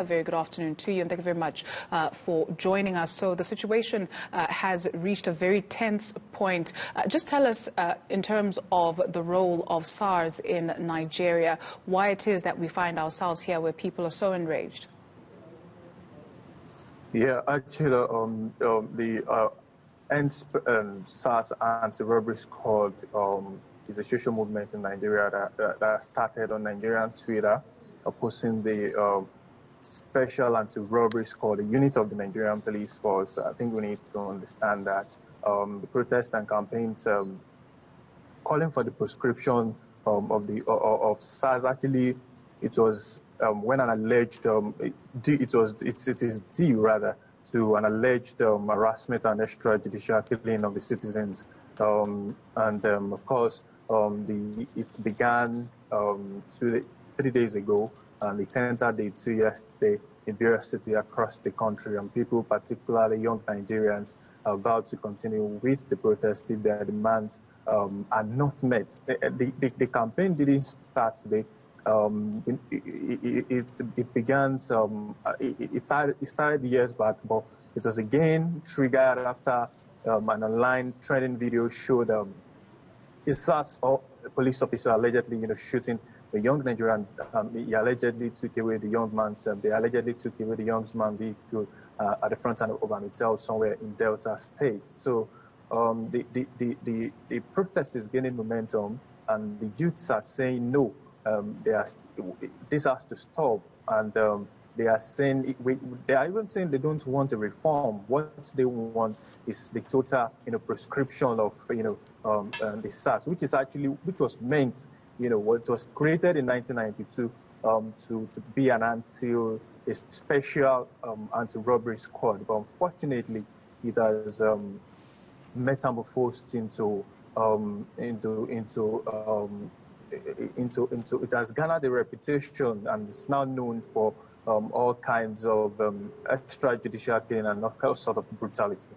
A very good afternoon to you, and thank you very much for joining us. So the situation has reached a very tense point. Just tell us, in terms of the role of SARS in Nigeria, why it is that we find ourselves here where people are so enraged. Yeah, actually, the EndSARS Anti-Robbery Squad is a social movement in Nigeria that started on Nigerian Twitter, opposing the Special Anti-Robbery Squad, a unit of the Nigerian police force. I think we need to understand that the protests and campaigns calling for the proscription of SARS. Actually, it was when an alleged it is due rather to an alleged harassment and extrajudicial killing of the citizens, and of course it began 3 days ago. And it entered day 2 yesterday in various cities across the country, and people, particularly young Nigerians, are about to continue with the protest if their demands are not met. The campaign didn't start today. It began. It started years back, but it was again triggered after an online trending video showed a SARS police officer allegedly, shooting the young Nigerian. He allegedly took away the young man's. They allegedly took away the young man's vehicle at the front end of an hotel somewhere in Delta State. So the protest is gaining momentum, and the youths are saying no. This has to stop, and they are saying they are even saying they don't want a reform. What they want is the total, prescription of the SARS, which was meant. What was created in 1992 to be a special anti-robbery squad, but unfortunately, it has metamorphosed into it has garnered a reputation, and it's now known for all kinds of extrajudicial killing and all sorts of brutality.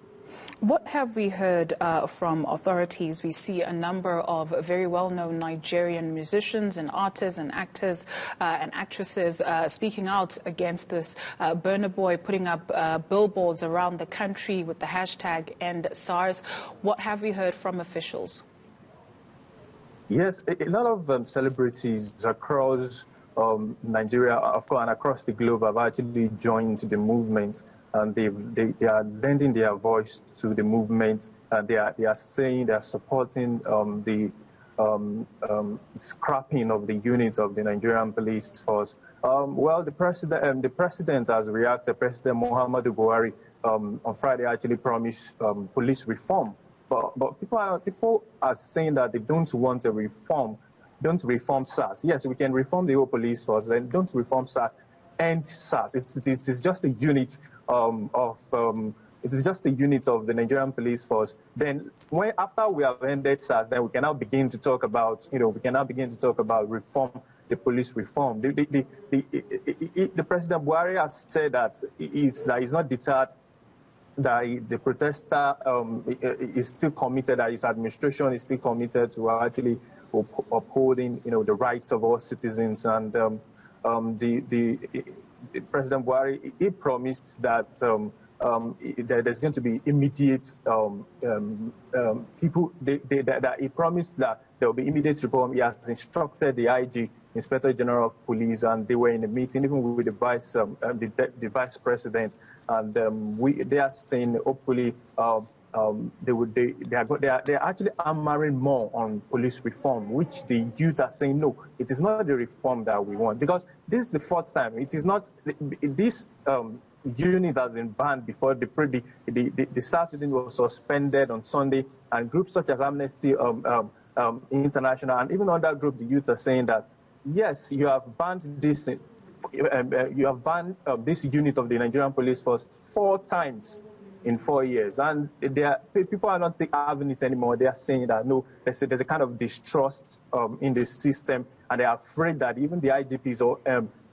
What have we heard from authorities? We see a number of very well-known Nigerian musicians and artists and actors and actresses speaking out against this. Burna Boy putting up billboards around the country with the hashtag EndSARS. What have we heard from officials? Yes, a lot of celebrities across Nigeria, of course, and across the globe have actually joined the movement. And they are lending their voice to the movement. They are saying they are supporting the scrapping of the unit of the Nigerian police force. Well, the president has reacted. President Muhammadu Buhari on Friday actually promised police reform. But people are saying that they don't want a reform. Don't reform SARS. Yes, we can reform the whole police force. Then don't reform SARS. End SARS. It is just a unit it is just a unit of the Nigerian police force. Then, after we have ended SARS, then we can now begin to talk about reform, the police reform. The President Buhari has said that he's not deterred, that the protester is still committed, that his administration is still committed to actually upholding, the rights of all citizens. And President Buhari, he promised that there's going to be immediate that he promised that there will be immediate reform. He has instructed the IG, Inspector General of Police, and they were in a meeting even with the vice president, and they are saying hopefully they are actually hammering more on police reform, which the youth are saying no, it is not the reform that we want, because this is the fourth time. It is not this unit has been banned before. The SARS unit was suspended on Sunday, and groups such as Amnesty International and even other group, the youth are saying that yes, you have banned this. You have banned this unit of the Nigerian police force 4 times in 4 years, and people are not having it anymore. They are saying that no, there's a kind of distrust in the system, and they are afraid that even the IGPs or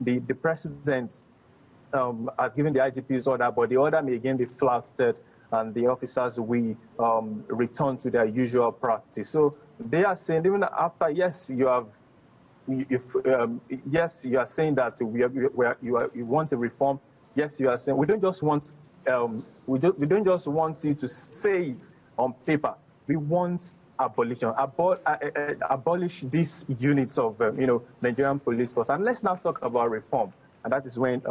the president has given the IGPs order, but the order may again be flouted, and the officers will return to their usual practice. So they are saying even after, yes, you have if yes, you are saying that you want a reform. Yes, you are saying we don't just want we don't just want you to say it on paper. We want abolition. Abolish these units of Nigerian police force. And let's now talk about reform. And that is when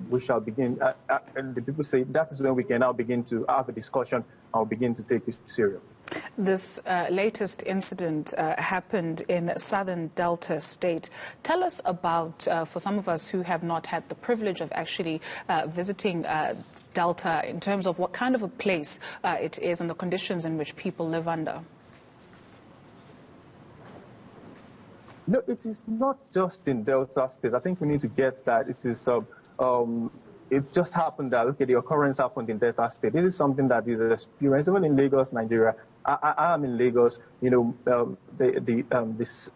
we shall begin. And the people say that is when we can now begin to have a discussion and begin to take it serious. This latest incident happened in southern Delta State. Tell us about, for some of us who have not had the privilege of actually visiting Delta, in terms of what kind of a place it is and the conditions in which people live under. No, it is not just in Delta State. I think we need to get that it is. It just happened that the occurrence happened in Delta State. This is something that is experienced even in Lagos, Nigeria. I am in Lagos. The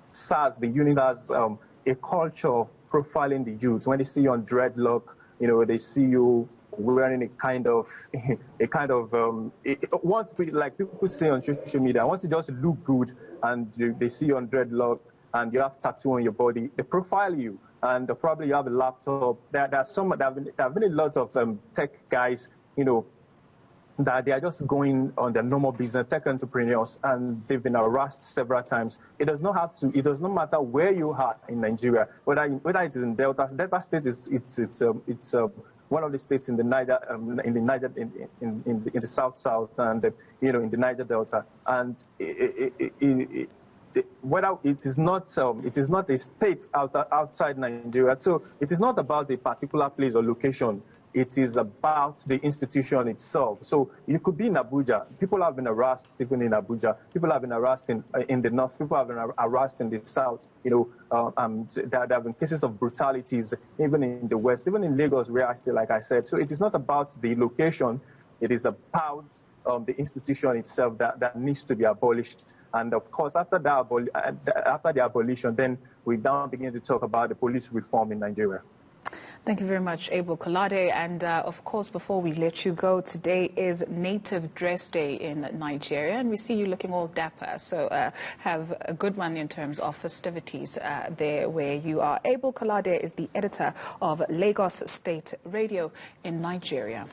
SARS, the unit has a culture of profiling the youth. When they see you on dreadlock, they see you wearing a kind of once like people say on social media, once you just look good and they see you on dreadlock and you have tattoo on your body, they profile you, and probably you have a laptop. There have been a lot of tech guys, that they are just going on their normal business, tech entrepreneurs, and they've been harassed several times. It does not matter where you are in Nigeria, whether it is in Delta State it's one of the states in the Niger, in the south, and in the Niger Delta, and whether it is not a state outside Nigeria. So it is not about a particular place or location. It is about the institution itself. So you could be in Abuja. People have been harassed even in Abuja. People have been harassed in the north. People have been harassed in the south. There have been cases of brutalities even in the west, even in Lagos, where I stay, like I said. So it is not about the location. It is about the institution itself that needs to be abolished. And of course, after the abolition, then we now begin to talk about the police reform in Nigeria. Thank you very much, Abel Kolade. And of course, before we let you go, today is Native Dress Day in Nigeria, and we see you looking all dapper. So have a good one in terms of festivities there where you are. Abel Kolade is the editor of Lagos State Radio in Nigeria.